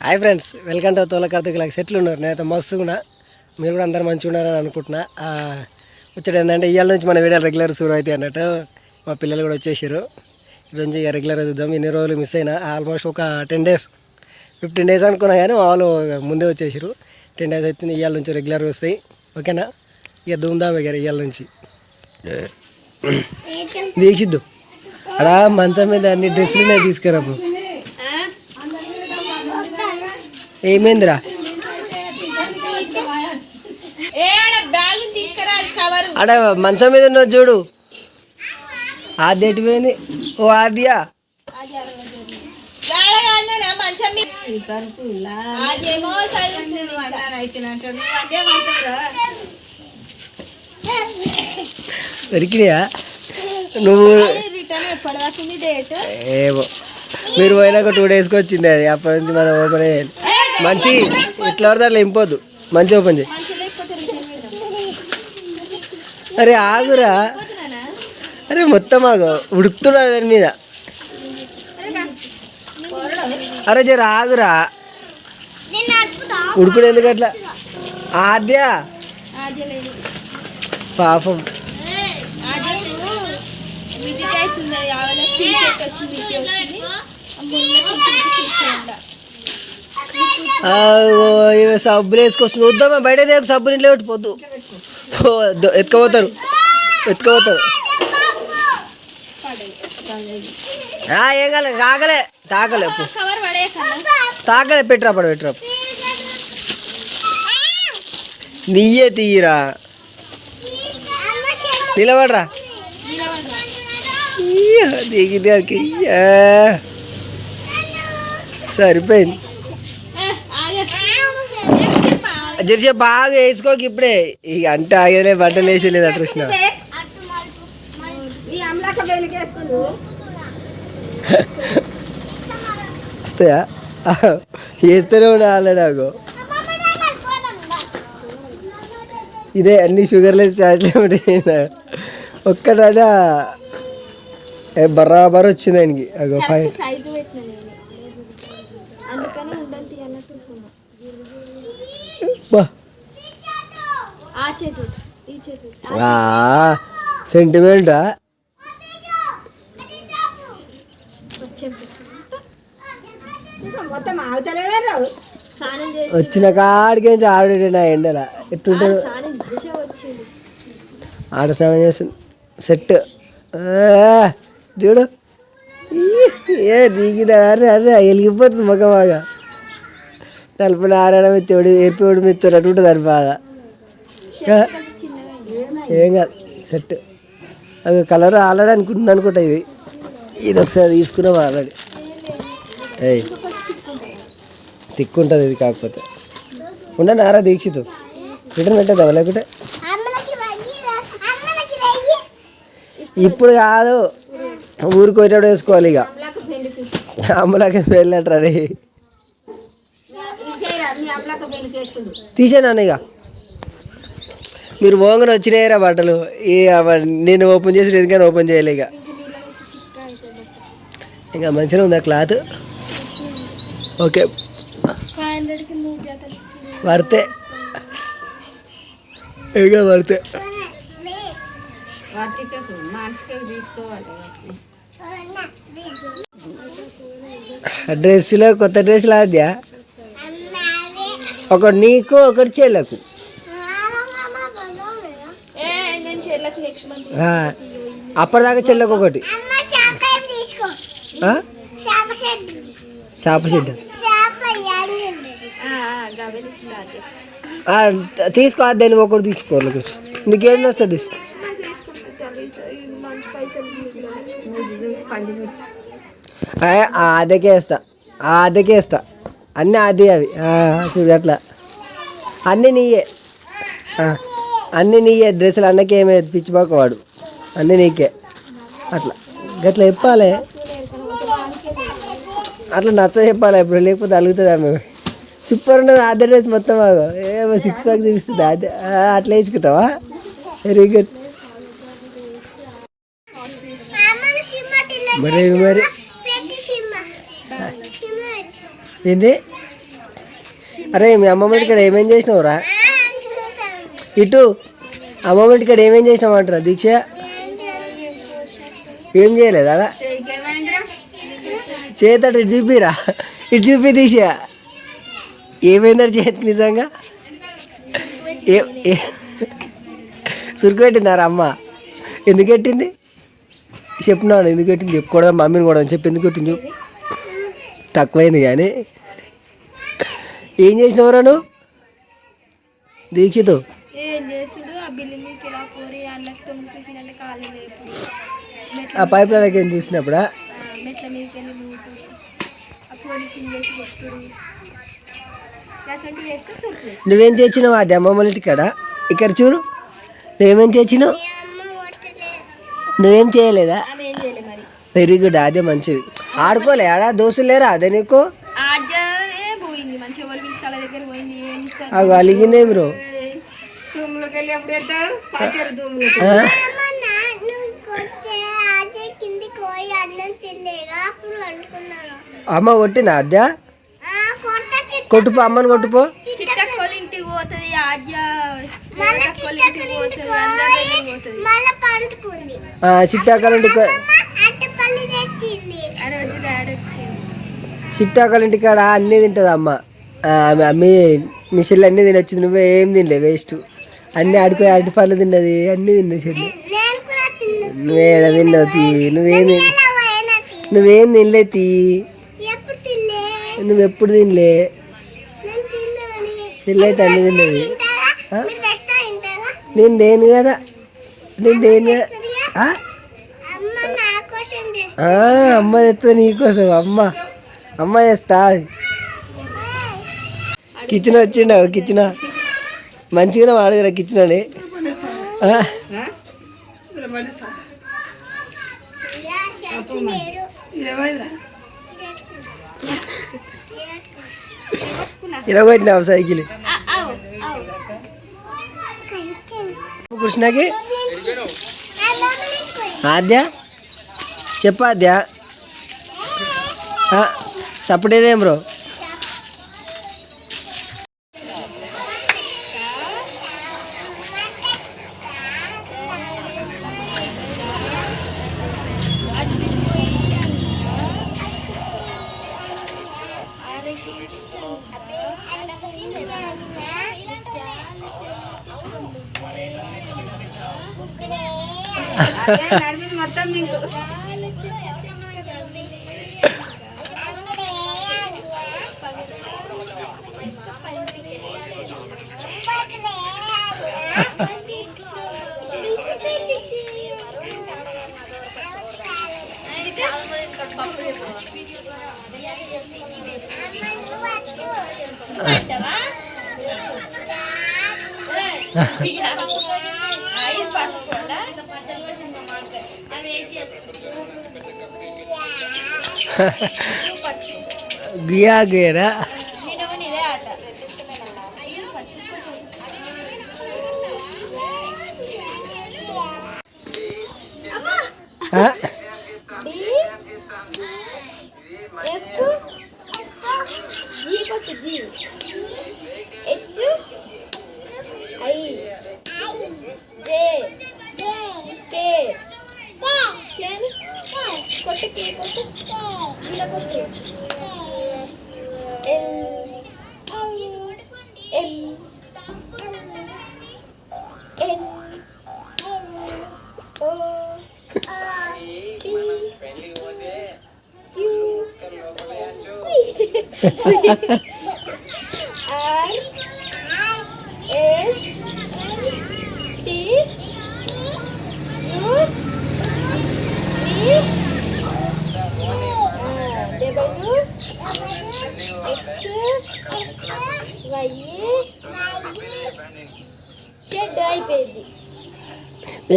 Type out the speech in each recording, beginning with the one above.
Hi friends, welcome to తోల కార్తీక్. ఎట్లు ఉన్నారు? నేనైతే మస్తుగా, మీరు కూడా అందరు మంచిగా ఉన్నారని అనుకుంటున్నా. వచ్చేది ఏంటంటే ఇవాళ నుంచి మన వీడియోలు రెగ్యులర్ షూర్ అవుతాయి అన్నట్టు. మా పిల్లలు కూడా వచ్చేసారు. ఈరోజు ఇక రెగ్యులర్ చూద్దాం. ఇన్ని రోజులు మిస్ అయినా ఆల్మోస్ట్ ఒక 10 days 15 days అనుకున్నా, కానీ వాళ్ళు ముందే వచ్చేసారు. 10 days అవుతుంది. ఇవాళ నుంచి రెగ్యులర్ వస్తాయి. ఓకేనా? ఇక ధూమ్ధామ్ ఇక ఇవాళ నుంచి దీక్షిద్దు అలా మంచం మీద అన్ని డ్రెస్సులు తీసుకురాపు. ఏమైందిరా? అడ మంచం మీద ఉన్నది చూడు. ఆది ఎటుపోయింది? ఓ ఆదియా, దొరికినాయా? నువ్వు ఏమో, మీరు పోయినాక 2 daysకి వచ్చింది అది. అప్పటి నుంచి మనం ఓపెన్ అయ్యాలి. మంచి ఇట్లా పడితే అట్లా ఇంపోద్దు. మంచి ఓపెన్ చేయి. అరే ఆగురా, అరే మొత్తం ఆగు, ఉడుకుతున్నా దాని మీద. అరే జర ఆగురా, ఉడుకుడు ఎందుకు అట్లా? ఆద్యా పాపం. సబ్బులు వేసుకొస్తుంది. వద్దామా బయట దేకు, సబ్బులు ఇంట్లో పెట్టిపోద్దు. ఎత్తుకపోతారు. ఏం కాలే, తాకలే పెట్టరా నీయే తీయరా, నిలబడరా. దిగి సరిపోయింది. జర్సీ బాగా వేసుకోక ఇప్పుడే. ఇక అంటే ఆగలే, బట్టలు వేసేలేదు అట్రృష్ణ. వస్తాయా? వేస్తూనే ఉండాలి నాకు. ఇదే అన్ని షుగర్లెస్ చాట్లే ఉంటాయి. ఒక్కటైనా బరాబర్ వచ్చింది ఆయనకి. అగో 5 సెంటిమెంటా? వచ్చిన కాడికి ఆడేటా ఎండల ఎట్టుంటాడు. ఆడ స్నానం చేస్తుంది. సెట్ చూడు. ఏ దిగిదా? అరే వెలిగిపోతుంది ముఖం బాగా. తలుపున ఆరాడ మెత్తోడు, ఏర్పిడు మెత్తోడు అటు ఉంటుంది. అది బాగా ఏం కాదు, సెట్. అవి కలర్ ఆల్రెడీ అనుకుంటా. ఇది ఒకసారి తీసుకున్నాం ఆల్రెడీ. తిక్కుంటుంది ఇది. కాకపోతే ఉండండి ఆరా దీక్షితు రిటర్న్ పెట్టేద్దాం. లేకుంటే ఇప్పుడు కాదు, ఊరికి వచ్చేటప్పుడు వేసుకోవాలి. ఇక అమ్మలాకి వెళ్ళినట్టు అది తీసాను. ఇక మీరు ఓంగన వచ్చినాయరా బట్టలు. నేను ఓపెన్ చేసి ఎందుకని ఓపెన్ చేయలే. ఇక మంచిగా ఉందా క్లాత్? ఓకే, వర్తే. ఇక వర్తే. డ్రెస్సులో కొత్త డ్రెస్సులు ఆద్యా, ఒకటి నీకు ఒకటి చెల్లకు. అప్పటిదాకా చెల్లకు ఒకటి. చేప షెడ్ తీసుకో. దాన్ని ఒకటి తీసుకో. నీకేం వస్తుంది? అదకే వేస్తా. అన్నీ అది అవి చూడు అట్లా. అన్నీ నీయే డ్రెస్సులు. అన్నకే ఏమే పిచ్చిపోక వాడు. అన్నీ నీకే. అట్లా గట్లా చెప్పాలి. అట్లా నచ్చ చెప్పాలి ఇప్పుడు, లేకపోతే అలుగుతుంది ఆమె. సూపర్ ఉన్నది ఆది డ్రెస్ మొత్తం. బాగా ఏమో 6 pack చూపిస్తుంది. అదే అట్లా వేసుకుంటావా? Very good. మరి ఏంది అరే మీ అమ్మమ్మ ఇక్కడ ఏమేం చేసినావురా? ఇటు అమ్మమ్మ ఇక్కడ ఏమేం చేసినావు అంటారా దీక్ష? ఏం చేయలేదా? చేతట ఇటు చూపిరా, ఇటు చూపి దీక్ష ఏమైందా చేతికి నిజంగా? సురుకు పెట్టిందారా అమ్మ? ఎందుకు పెట్టింది చెప్పున్నాను, ఎందుకు పెట్టింది చెప్పుకోవడం, మమ్మీని కూడా చెప్పి ఎందుకు పెట్టింది చెప్పు. తక్కువైంది కానీ ఏం చేసినవరా నువ్వు దీక్షతో? ఆ పైప్ లైన్కి ఏం చూసినప్పుడా? నువ్వేం తెచ్చినావు అది అమ్మమ్మ ఇక్కడ? ఇక్కడ చూడు, నువ్వేమేం తెచ్చినావు? నువ్వేం చేయలేదా? వెరీ గుడ్, అదే మంచిది. ఆడుకోలే ఆడా? దోస్తులు లేరా అదే నీకు? అవి అలిగిందే బ్రో. అమ్మ కొట్టిందా అద్య? కొట్టుపో, అమ్మని కొట్టుపో. చిట్టాకలింటికి, చిట్టాకలింటి కాడ అన్నీ తింటుంది అమ్మ. మీ చెల్లి అన్నీ తినొచ్చింది, నువ్వే ఏం తినలే, వేస్ట్. అన్నీ ఆడిపోయి అరటి పళ్ళు తిన్నది, అన్నీ తిన్నది చెల్లి. నువ్వేడ తిన్నావు తీ? నువ్వేం తినలే తీ, నువ్వెప్పుడు తినలే. చెల్లి అయితే అన్నీ తిన్నది. నేను దేని కదా, నేను దేని కదా. అమ్మ తెస్తా నీకోసం, అమ్మ చేస్తా. కిచెన్ వచ్చిండవు, కిచెన్ మంచిగానే వాడుగురా కిచెన్ అని. ఇరగొట్టినావు సైకిల్ కృష్ణకి. ఆద్య చెప్పాద్య సపడేదేం బ్రో? మొత్తం మీకు गिया गेरा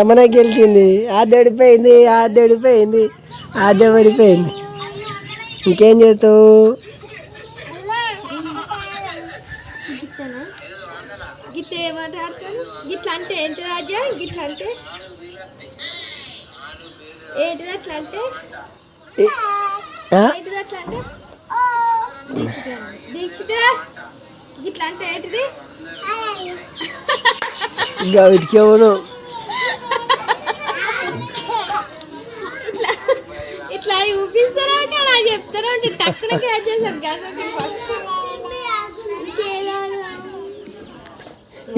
ఏమన్నా గెలిచింది, ఆద్య ఓడిపోయింది, ఆద్య ఓడిపోయింది, ఆద్య ఓడిపోయింది. ఇంకేం చేస్తావు? గిట్ల ఏమాట్లాడతాను? గిట్ల అంటే ఏంటి రాజా? గిట్ల అంటే ఏంటిది? అట్లా అంటే ఏంటిది? అట్లా అంటే దీక్షిత గిట్లా అంటే ఏంటిది ఇంకా వీటికి ఎవరు ఇట్లా చూపిస్తారా అంటే నాకు చెప్తారా అంటే టక్కున క్యాచ్ చేశాను గ్యాస్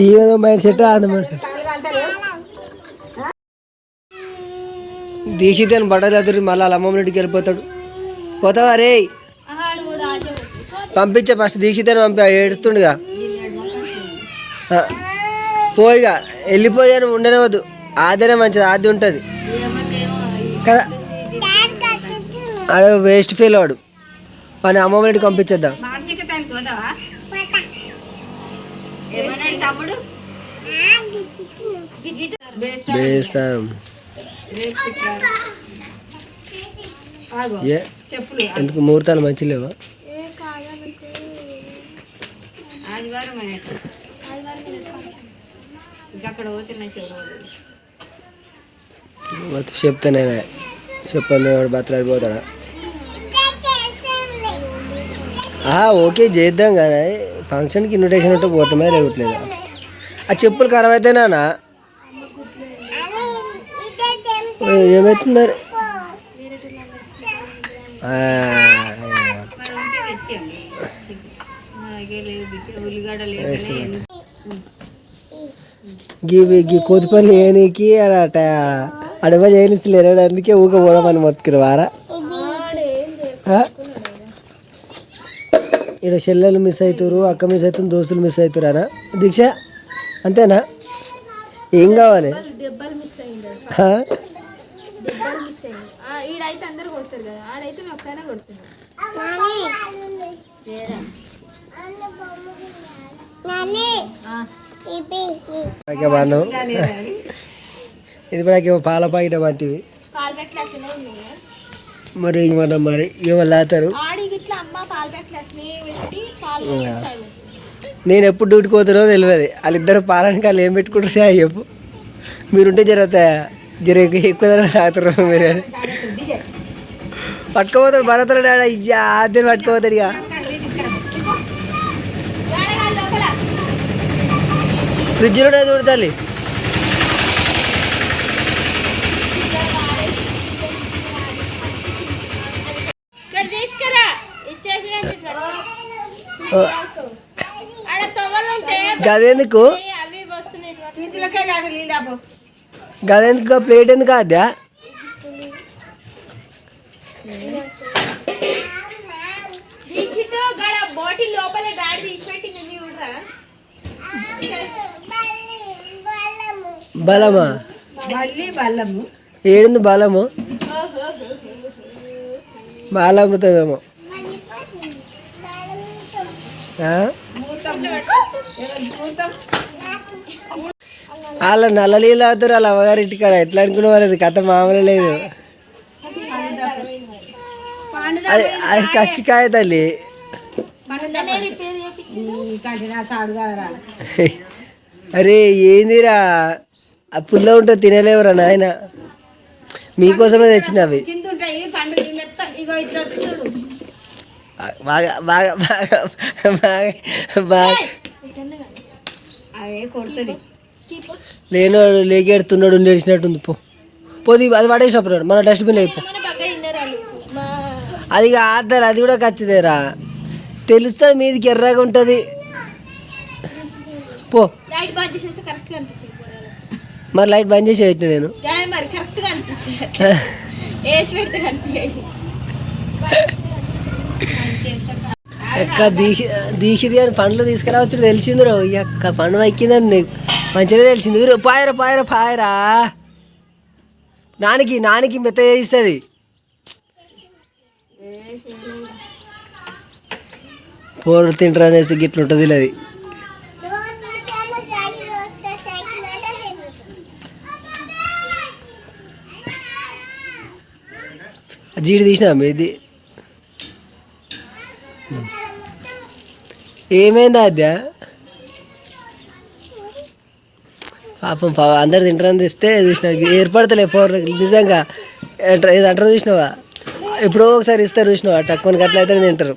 ఏదో మైండ్ సెట్ అంత మైండ్ సెట్ దీక్షితని బట్టలు ఎదురు మళ్ళీ వాళ్ళ అమ్మమ్మ ఇంటికి వెళ్ళిపోతాడు. పోతావా రే? పంపించే ఫస్ట్ దీక్షితని పంపి ఏడుస్తుండగా పోయిగా వెళ్ళిపోయాను ఉండనివద్దు. ఆదనే మంచిది, ఆది ఉంటుంది కదా. ఆడ వేస్ట్ ఫీల్ వాడు. మన అమ్మమ్మ ఇంటికి పంపించేద్దాం. వేస్తాం ఏ ఎందుకు ముహూర్తాలు మంచి లేవా? చెప్తానే చెప్పండి వాడు బతలాడిపోతాడా? ఓకే చేద్దాం కదా. ఫంక్షన్కి ఇన్విటేషన్ ఉంటే పోతామే లేవట్లేదు. ఆ చెప్పులు ఖరాబ్ అయితేనా? ఏమవుతుంది మరి? గీ కోతిపల్లి ఏనికి అడవ చేయనిస్తలేరు. అందుకే ఊక పోదామని మొత్తుకురు వారా. ఇక్కడ చెల్లెలు మిస్ అవుతారు, అక్క మిస్ అవుతుంది, దోస్తులు మిస్ అవుతారు అనా దీక్ష? అంతేనా? ఏం కావాలి? ఇది కూడా పాల పాకిట వంటివి మరి ఏమన్నా మరి ఏమల్లాతారు. నేను ఎప్పుడు డ్యూటీకి పోతానో తెలియదు. వాళ్ళిద్దరు పాలనికి వాళ్ళు ఏం పెట్టుకుంటారు చాయ్ చెప్పు. మీరుంటే జర ఎక్కువ తాగుతారు మీరు. పట్టుకోపోతాడు భరతలు ఆద్యం పట్టుకోపోతాడు. ఇక ఫ్రిడ్జ్లో చూడతాలి. గదెందుకు గదెందుకు ప్లేట్ ఎందుకు అద్దా? బలమా? ఏడుంది బలము? బాలామృతమేమో. వాళ్ళ నల్ల నీళ్ళు అవుతారు వాళ్ళ అమ్మగారింటి కాడ. ఎట్లా అనుకునేవారు? అది కథ మామూలు లేదు. అది అది కచ్చికాయ తల్లి. అరే ఏందిరా ఆ పుల్ల ఉంటుంది తినలేవురా నాయన. మీకోసమే తెచ్చినవి. బాగా బాగా బాగా బాగా బాగా లేనివాడు లేకెడుతున్నాడు నేర్చినట్టుంది. పోది అది పడేసినప్పుడు మన డస్ట్బిన్ అయిపో. అది కాదు, అది కూడా ఖచ్చితేరా తెలుస్తుంది. మీదికి ఎర్రగా ఉంటుంది. పో మరి లైట్ బంద్ చేసి పెట్టిన నేను. ఎక్క దీక్షిది అని పండ్లు తీసుకురావచ్చు తెలిసింది రో. ఎక్క పండు ఎక్కిందని నీకు మంచిగా తెలిసింది. పాయరా పాయరా పాయరా. నానికి మెత్త చేయిస్తుంది. పోరు తింటారు అనేసి గిట్ల ఉంటుంది. అది జీడి తీసినా ఇది ఏమైందా? అద్దా పాపం అందరు తింటారని తెస్తే చూసిన ఏర్పడతలే ఫోర్ నిజంగా. ఇది అంటారు చూసినావా? ఎప్పుడో ఒకసారి ఇస్తారు చూసినావా? తక్కువ గట్ల అయితే తింటారు.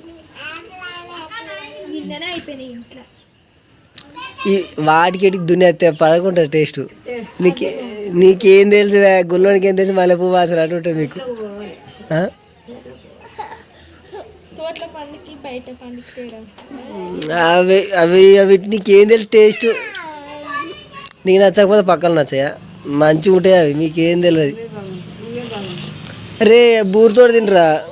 ఈ వాటికి దున్నేస్తే పదకుంటుంది టేస్ట్. నీకే నీకేం తెలుసు గుల్లోనికి ఏం తెలుసు మల్లెపూ వాసన అటు ఉంటుంది మీకు. ఆ? తోటల పండుకి బయట పండుకి తేడా. అవి అవి అవి నీకేం తెలుసు టేస్ట్. నీకు నచ్చకపోతే పక్కన నచ్చాయా మంచిగా ఉంటాయి అవి, మీకేం తెలియదు. రే బూరితో తినరా.